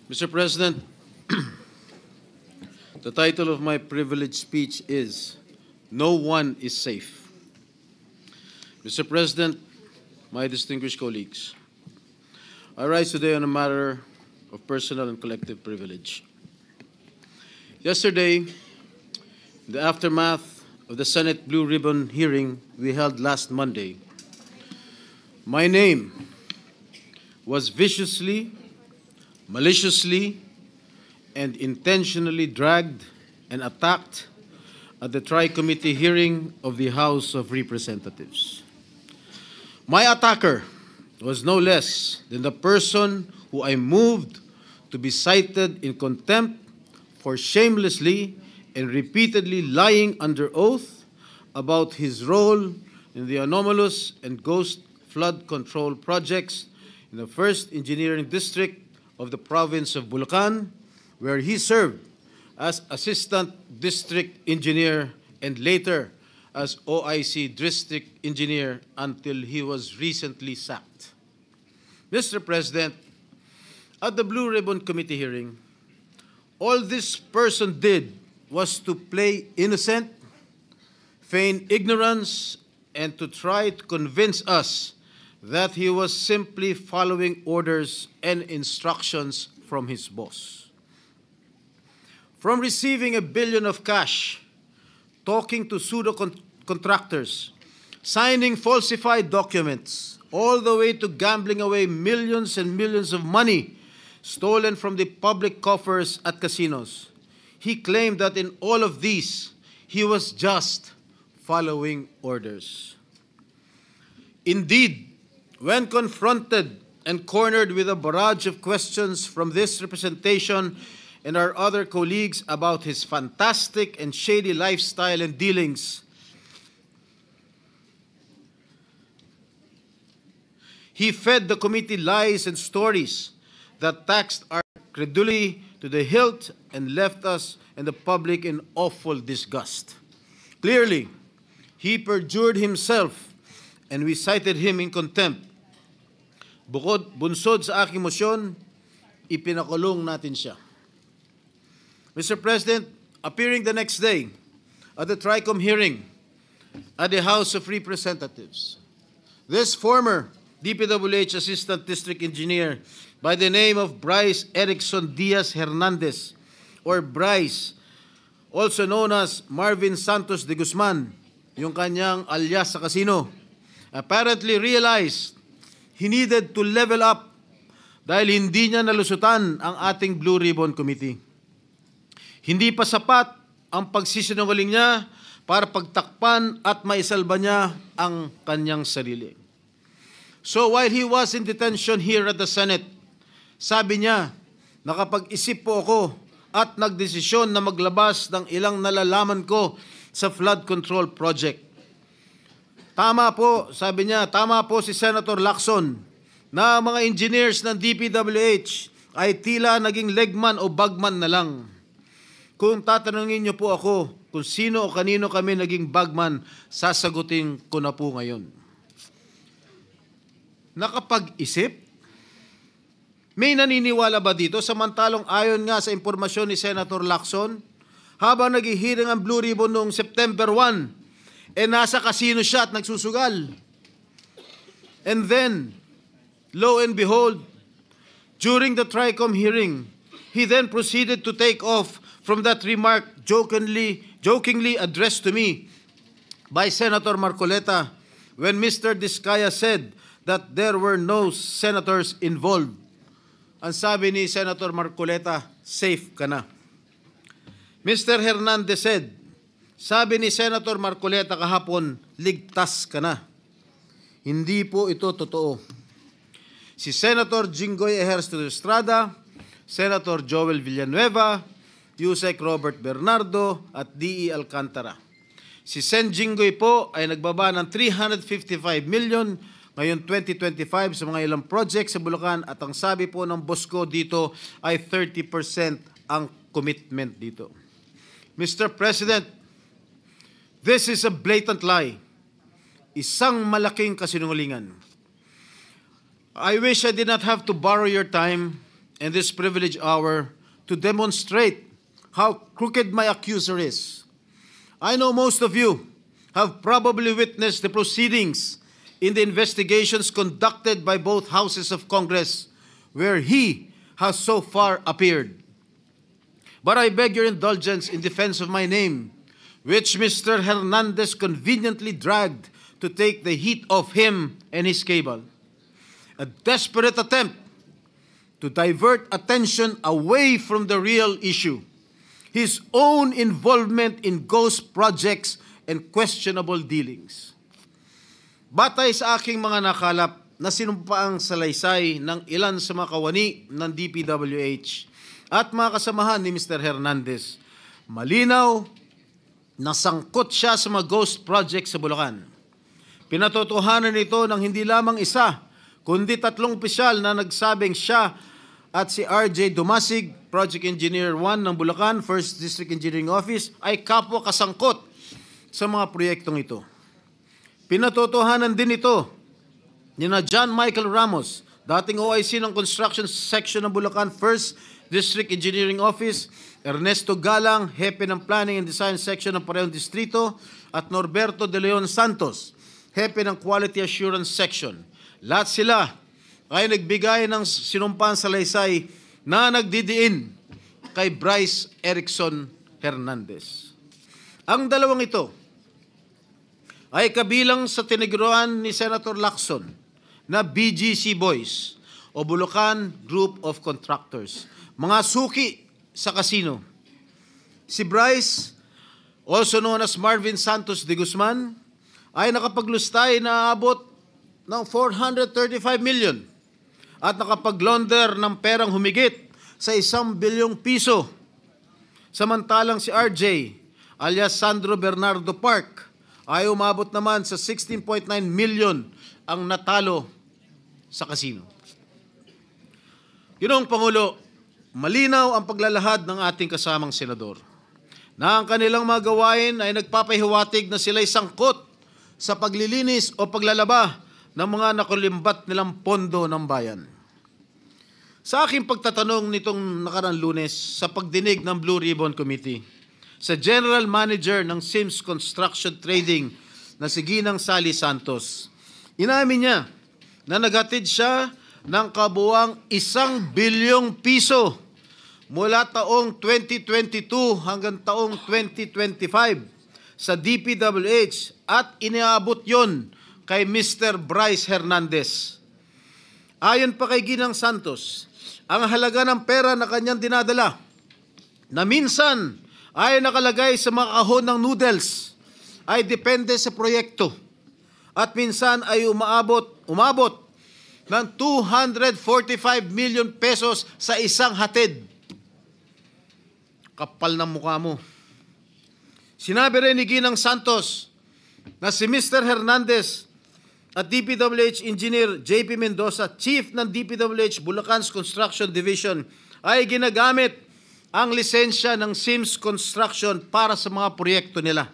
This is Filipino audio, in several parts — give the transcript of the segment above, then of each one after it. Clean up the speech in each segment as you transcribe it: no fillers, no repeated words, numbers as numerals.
Mr. President, the title of my privileged speech is No One is Safe. Mr. President, my distinguished colleagues, I rise today on a matter of personal and collective privilege. Yesterday, in the aftermath of the Senate Blue Ribbon hearing we held last Monday, my name was viciously, maliciously, and intentionally dragged and attacked at the Tri-Committee hearing of the House of Representatives. My attacker was no less than the person who I moved to be cited in contempt for shamelessly and repeatedly lying under oath about his role in the anomalous and ghost flood control projects in the 1st Engineering District of the province of Bulacan, where he served as Assistant District Engineer and later as OIC District Engineer until he was recently sacked. Mr. President, at the Blue Ribbon Committee hearing, all this person did was to play innocent, feign ignorance, and to try to convince us that he was simply following orders and instructions from his boss. From receiving $1 billion of cash, talking to pseudo-contractors, signing falsified documents, all the way to gambling away millions and millions of money stolen from the public coffers at casinos, he claimed that in all of these, he was just following orders. Indeed, when confronted and cornered with a barrage of questions from this representation and our other colleagues about his fantastic and shady lifestyle and dealings, he fed the committee lies and stories that taxed our credulity to the hilt and left us and the public in awful disgust. Clearly, he perjured himself and we cited him in contempt. Bunsod sa aking motion, ipinakulong natin siya. Mr. President, appearing the next day at the TRICOM hearing at the House of Representatives, this former DPWH Assistant District Engineer by the name of Bryce Erickson Diaz Hernandez, or Bryce, also known as Marvin Santos de Guzman, yung kanyang alias sa casino, apparently realized he needed to level up dahil hindi niya nalusutan ang ating Blue Ribbon Committee. Hindi pa sapat ang pagsisinungaling niya para pagtakpan at maisalba niya ang kanyang sarili. So while he was in detention here at the Senate, sabi niya, nakapag-isip po ako at nagdesisyon na maglabas ng ilang nalalaman ko sa flood control project. Tama po, sabi niya, tama po si Senator Lacson na mga engineers ng DPWH ay tila naging legman o bagman na lang. Kung tatanungin niyo po ako kung sino o kanino kami naging bagman, sasagutin ko na po ngayon. Nakapag-isip? May naniniwala ba dito? Samantalong ayon nga sa impormasyon ni Senator Lacson, habang naghihiring ang Blue Ribbon noong September 1, nasa casino siya at nagsusugal. And then, lo and behold, during the TRICOM hearing, he then proceeded to take off from that remark jokingly addressed to me by Senator Marcoleta when Mr. Diskaya said that there were no senators involved. Ang sabi ni Senator Marcoleta, safe ka na. Mr. Hernandez said, sabi ni Senator Marcoleta kahapon, ligtas ka na. Hindi po ito totoo. Si Senator Jinggoy Ejercito Estrada, Senator Joel Villanueva, Yusek Robert Bernardo at D.E. Alcantara. Si Sen Jinggoy po ay nagbaba ng 355 million ngayon 2025 sa mga ilang projects sa Bulacan at ang sabi po ng boss ko dito ay 30% ang commitment dito. Mr. President, this is a blatant lie. Isang malaking kasinungalingan. I wish I did not have to borrow your time in this privileged hour to demonstrate how crooked my accuser is. I know most of you have probably witnessed the proceedings in the investigations conducted by both houses of Congress, where he has so far appeared. But I beg your indulgence in defense of my name, which Mr. Hernandez conveniently dragged to take the heat off him and his cable. A desperate attempt to divert attention away from the real issue, his own involvement in ghost projects and questionable dealings. Batay sa aking mga nakalap na sinumpaang salaysay ng ilan sa mga kawani ng DPWH at mga kasamahan ni Mr. Hernandez, malinaw na sangkot siya sa mga ghost projects sa Bulacan. Pinatotohanan ito ng hindi lamang isa, kundi 3 opisyal na nagsabing siya at si RJ Dumasig, Project Engineer 1 ng Bulacan, 1st District Engineering Office, ay kapwa kasangkot sa mga proyektong ito. Pinatotohanan din ito ni na John Michael Ramos, dating OIC ng Construction Section ng Bulacan, 1st District Engineering Office, Ernesto Galang, Hepe ng Planning and Design Section ng parehong distrito, at Norberto De Leon Santos, Hepe ng Quality Assurance Section. Lahat sila ay nagbigay ng sinumpang salaysay na nagdidiin kay Bryce Erickson Hernandez. Ang dalawang ito ay kabilang sa tiniguruan ni Senator Lacson na BGC Boys o Bulacan Group of Contractors, mga suki sa kasino. Si Bryce, also known as Marvin Santos de Guzman, ay nakapaglustay na abot ng 435 million at nakapag-launder ng perang humigit sa 1 bilyong piso. Samantalang si RJ, alias Sandro Bernardo Park, ay umabot naman sa 16.9 million ang natalo sa kasino. Ginoong Pangulo, malinaw ang paglalahad ng ating kasamang senador na ang kanilang mga gawain ay nagpapahiwatig na sila'y sangkot sa paglilinis o paglalaba ng mga nakulimbat nilang pondo ng bayan. Sa aking pagtatanong nitong nakarang Lunes sa pagdinig ng Blue Ribbon Committee sa General Manager ng Sims Construction Trading na si Ginang Sally Santos, inamin niya na naghatid siya ng kabuuang 1 bilyong piso mula taong 2022 hanggang taong 2025 sa DPWH at iniabot yon kay Mr. Bryce Hernandez. Ayon pa kay Ginang Santos, ang halaga ng pera na kanyang dinadala na minsan ay nakalagay sa mga kahon ng noodles ay depende sa proyekto at minsan ay umabot ng 245 million pesos sa isang hatid. Kapal ng mukha mo. Sinabi rin ni Ginang Santos na si Mr. Hernandez at DPWH Engineer JP Mendoza, Chief ng DPWH Bulacan's Construction Division, ay ginagamit ang lisensya ng Sims Construction para sa mga proyekto nila.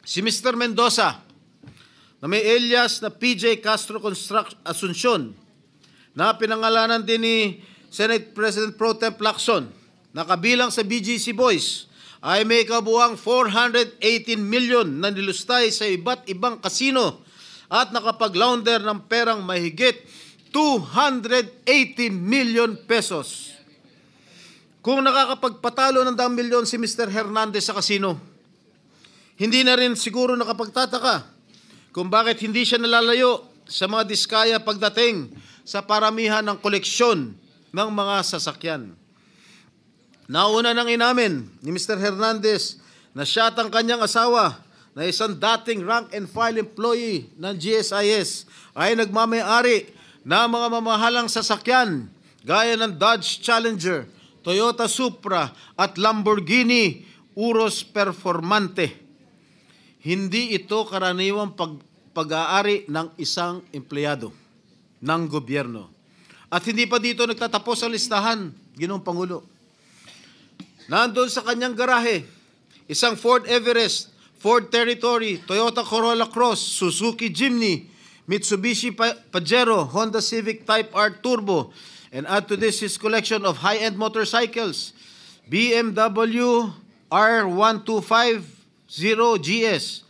Si Mr. Mendoza, na may alias na PJ Castro Asuncion, na pinangalanan din ni Senate President Pro Tem Lacson, na kabilang sa BGC Boys, ay may kabuuang 418 million na nilustay sa iba't ibang kasino at nakapag-launder ng perang mahigit 218 million pesos. Kung nakakapagpatalo ng 10 milyon si Mr. Hernandez sa kasino, hindi na rin siguro nakapagtataka kung bakit hindi siya nalalayo sa mga diskaya pagdating sa paramihan ng koleksyon ng mga sasakyan. Nauna nang inamin ni Mr. Hernandez na siya at ang kanyang asawa na isang dating rank and file employee ng GSIS ay nagmamayari ng mga mamahalang sasakyan gaya ng Dodge Challenger, Toyota Supra at Lamborghini Urus Performante. Hindi ito karaniwang pag-aari ng isang empleyado ng gobyerno. At hindi pa dito nagtatapos ang listahan, Ginoong Pangulo. Nandun sa kanyang garahe, isang Ford Everest, Ford Territory, Toyota Corolla Cross, Suzuki Jimny, Mitsubishi Pajero, Honda Civic Type R Turbo, And add to this his collection of high-end motorcycles, BMW R1250GS,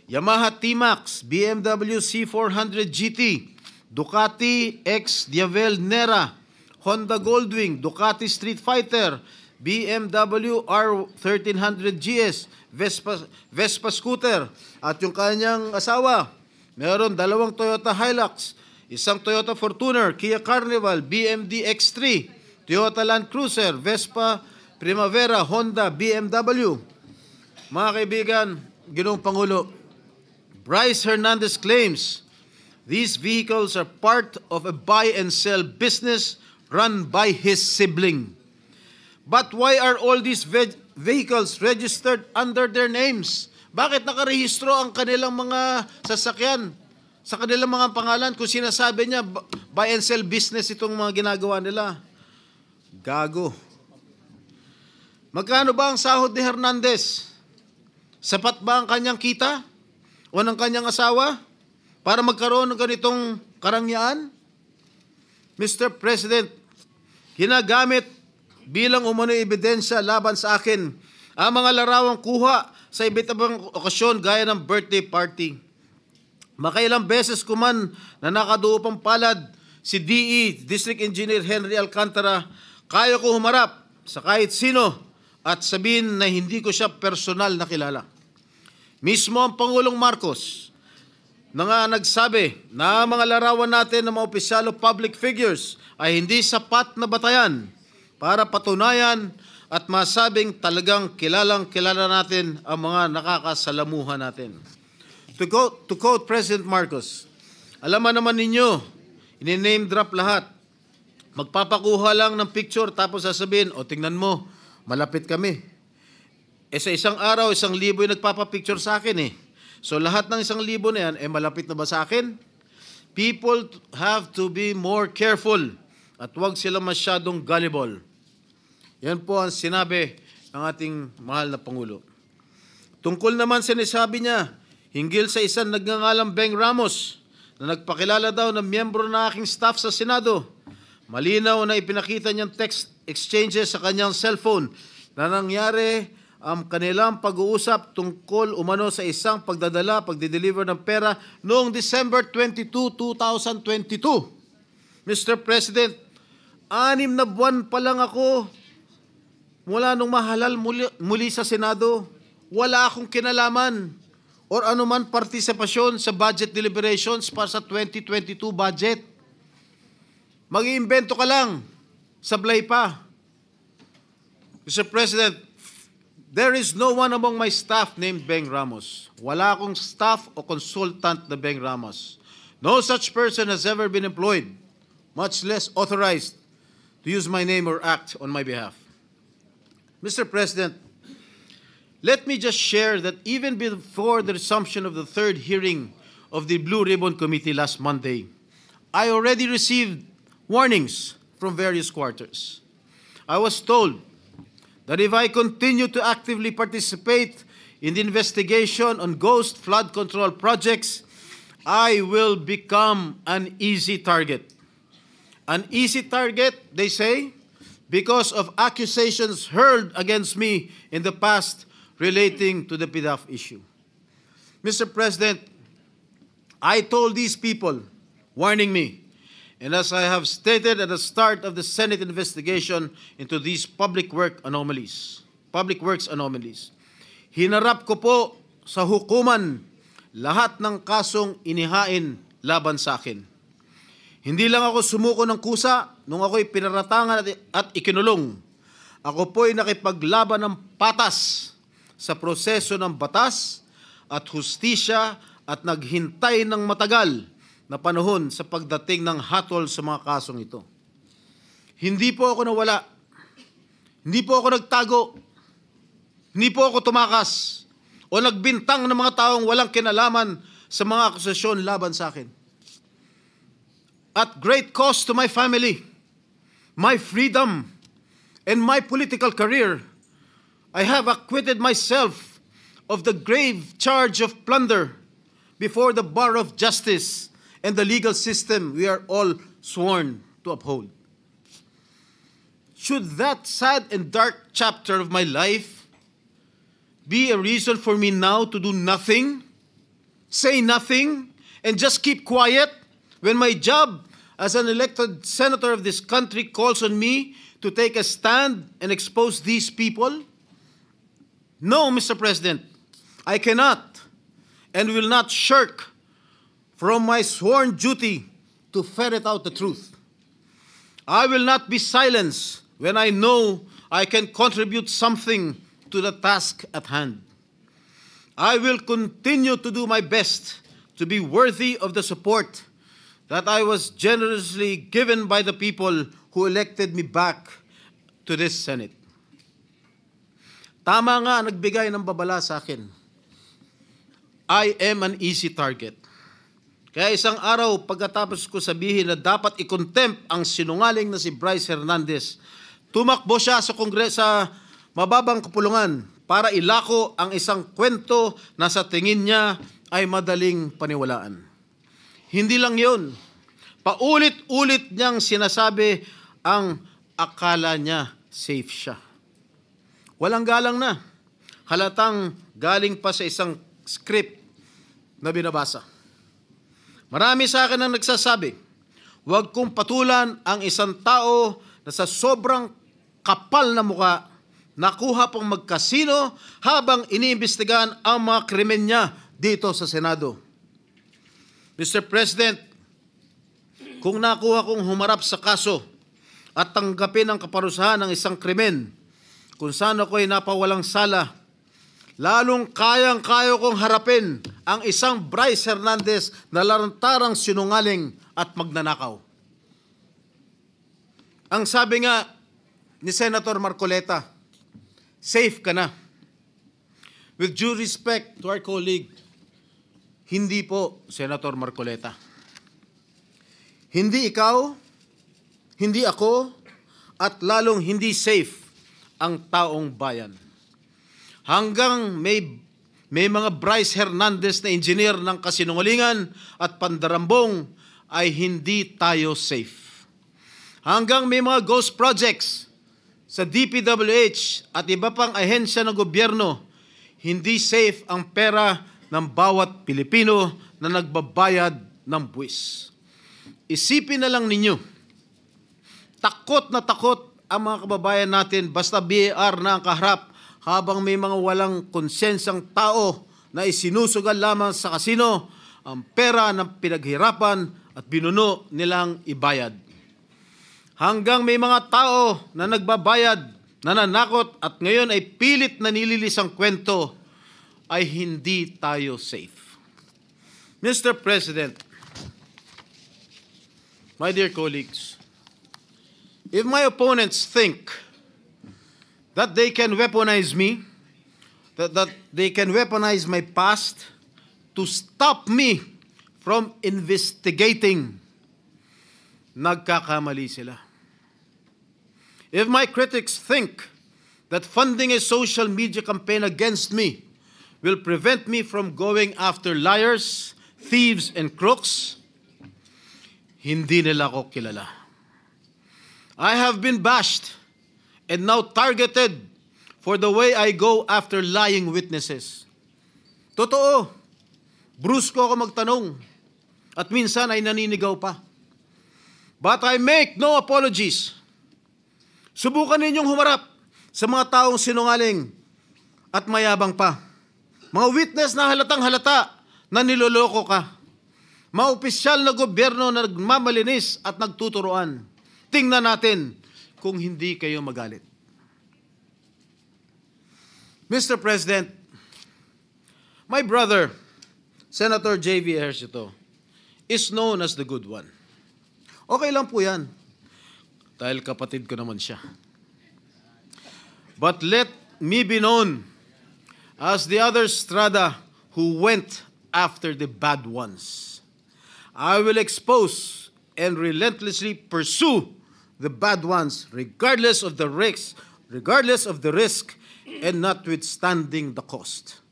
Yamaha T-Max, BMW C400 GT, Ducati X Diavel Nera, Honda Goldwing, Ducati Street Fighter, BMW R1300 GS, Vespa scooter, at yung kanyang asawa, meron 2 Toyota Hilux, 1 Toyota Fortuner, Kia Carnival, BMD X3, Toyota Land Cruiser, Vespa Primavera, Honda, BMW. Mga kaibigan, Ginoong Pangulo, Bryce Hernandez claims these vehicles are part of a buy and sell business run by his sibling. But why are all these vehicles registered under their names? Bakit nakarehistro ang kanilang mga sasakyan sa kanilang mga pangalan kung sinasabi niya buy and sell business itong mga ginagawa nila? Gago. Magkano ba ang sahod ni Hernandez? Sapat ba ang kanyang kita o ng kanyang asawa para magkaroon ng ganitong karangyaan? Mr. President, ginagamit bilang umano'y ebidensya laban sa akin ang mga larawang kuha sa iba't ibang okasyon gaya ng birthday party. Makailang beses ko man na nakaduupang palad si DE, District Engineer Henry Alcantara, kaya ko humarap sa kahit sino at sabihin na hindi ko siya personal na kilala. Mismo ang Pangulong Marcos na nga nagsabi na mga larawan natin ng mga opisyal o public figures ay hindi sapat na batayan para patunayan at masabing talagang kilala natin ang mga nakakasalamuhan natin. To quote President Marcos, alam naman ninyo, ini-name drop lahat. Magpapakuha lang ng picture tapos sasabihin, o tingnan mo, malapit kami. Sa isang araw, 1,000 yung nagpapapicture sa akin eh. So lahat ng 1,000 na yan, malapit na ba sa akin? People have to be more careful at huwag sila masyadong gullible. Yan po ang sinabi ng ating mahal na Pangulo. Tungkol naman sinasabi niya, hinggil sa isang nagngangalang Beng Ramos na nagpakilala daw ng miyembro ng aking staff sa Senado. Malinaw na ipinakita niyang text exchanges sa kanyang cellphone na nangyari ang kanilang pag-uusap tungkol umano sa isang pagdideliver ng pera noong December 22, 2022. Mr. President, 6 na buwan pa lang ako mula nung mahalal muli sa Senado. Wala akong kinalaman or anuman partisipasyon sa budget deliberations para sa 2022 budget. Mag-iimbento ka lang, sablay pa. Mr. President, there is no one among my staff named Beng Ramos. Wala akong staff o consultant na Beng Ramos. No such person has ever been employed, much less authorized to use my name or act on my behalf. Mr. President, let me just share that even before the resumption of the 3rd hearing of the Blue Ribbon Committee last Monday, I already received warnings from various quarters. I was told that if I continue to actively participate in the investigation on ghost flood control projects, I will become an easy target. An easy target, they say, because of accusations hurled against me in the past relating to the PDAF issue. Mr. President, I told these people, warning me, and as I have stated at the start of the Senate investigation into these public works anomalies, hinarap ko po sa hukuman lahat ng kasong inihain laban sa akin. Hindi lang ako sumuko ng kusa nung ako'y pinaratangan at ikinulong. Ako po'y nakipaglaban ng patas sa proseso ng batas at hustisya at naghintay ng matagal na panahon sa pagdating ng hatol sa mga kasong ito. Hindi po ako nawala. Hindi po ako nagtago. Hindi po ako tumakas o nagbintang ng mga taong walang kinalaman sa mga akusasyon laban sa akin. At great cost to my family, my freedom, and my political career, I have acquitted myself of the grave charge of plunder before the bar of justice and the legal system we are all sworn to uphold. should that sad and dark chapter of my life be a reason for me now to do nothing, say nothing, and just keep quiet when my job as an elected senator of this country calls on me to take a stand and expose these people? No, Mr. President, I cannot and will not shirk from my sworn duty to ferret out the truth. I will not be silenced when I know I can contribute something to the task at hand. I will continue to do my best to be worthy of the support that I was generously given by the people who elected me back to this Senate. Tama nga nagbigay ng babala sa akin. I am an easy target. Kaya isang araw pagkatapos ko sabihin na dapat i-contempt ang sinungaling na si Bryce Hernandez, tumakbo siya sa Kongreso sa mababang kapulungan para ilako ang isang kwento na sa tingin niya ay madaling paniwalaan. Hindi lang yun. Paulit-ulit niyang sinasabi ang akala niya safe siya. Walang galang na. Halatang galing pa sa isang script na binabasa. Marami sa akin ang nagsasabi, huwag kong patulan ang isang tao na sa sobrang kapal na muka, nakuha pang magkasino habang iniimbestigahan ang mga krimen niya dito sa Senado. Mr. President, kung nakuha kong humarap sa kaso at tanggapin ang kaparusahan ng isang krimen kung saan ako'y napawalang sala, lalong kayang-kaya kong harapin ang isang Bryce Hernandez na lantarang sinungaling at magnanakaw. Ang sabi nga ni Senator Marcoleta, safe ka na. With due respect to our colleague, hindi po, Senator Marcoleta. Hindi ikaw, hindi ako, at lalong hindi safe ang taong bayan. Hanggang may mga Bryce Hernandez na engineer ng kasinungalingan at pandarambong ay hindi tayo safe. Hanggang may mga ghost projects sa DPWH at iba pang ahensya ng gobyerno, hindi safe ang pera ng bawat Pilipino na nagbabayad ng buwis. Isipin na lang ninyo, takot na takot ang mga kababayan natin basta BAR na ang kaharap habang may mga walang konsensang tao na isinusugal lamang sa kasino ang pera ng pinaghirapan at binuno nilang ibayad. Hanggang may mga tao na nagbabayad, nananakot at ngayon ay pilit na nililis ang kwento, ay hindi tayo safe. Mr. President, my dear colleagues, if my opponents think that they can weaponize me, that they can weaponize my past to stop me from investigating, nagkakamali sila. If my critics think that funding a social media campaign against me will prevent me from going after liars, thieves, and crooks, hindi nila ako kilala. I have been bashed and now targeted for the way I go after lying witnesses. Totoo, brusko ako magtanong at minsan ay naninigaw pa. But I make no apologies. Subukan ninyong humarap sa mga taong sinungaling at mayabang pa. Mga witness na halatang halata na niloloko ka. Mga opisyal na gobyerno na nagmamalinis at nagtuturoan. Tingnan natin kung hindi kayo magalit. Mr. President, my brother, Senator J.V. Ejercito, is known as the good one. Okay lang po yan, dahil kapatid ko naman siya. But let me be known as the other strada who went after the bad ones. I will expose and relentlessly pursue the bad ones, regardless of the risk, and notwithstanding the cost.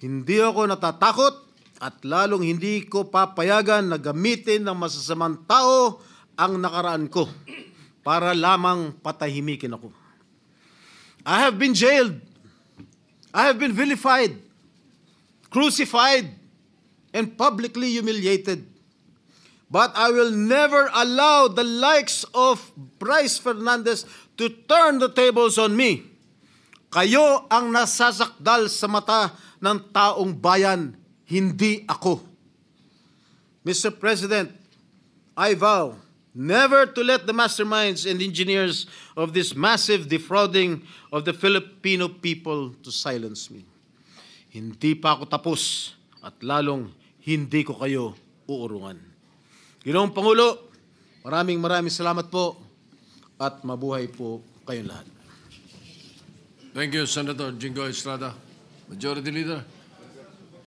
Hindi ako natatakot at lalong hindi ko papayagan na gamitin ng masasamang tao ang nakaraan ko para lamang patahimikin ako. I have been jailed. I have been vilified, crucified, and publicly humiliated. But I will never allow the likes of Bryce Fernandez to turn the tables on me. Kayo ang nasasakdal sa mata ng taong bayan, hindi ako. Mr. President, I vow never to let the masterminds and engineers of this massive defrauding of the Filipino people to silence me. Hindi pa ako tapos at lalong hindi ko kayo uurungan. Ginoong Pangulo, maraming salamat po at mabuhay po kayong lahat. Thank you, Senator Jingo Estrada. Majority Leader.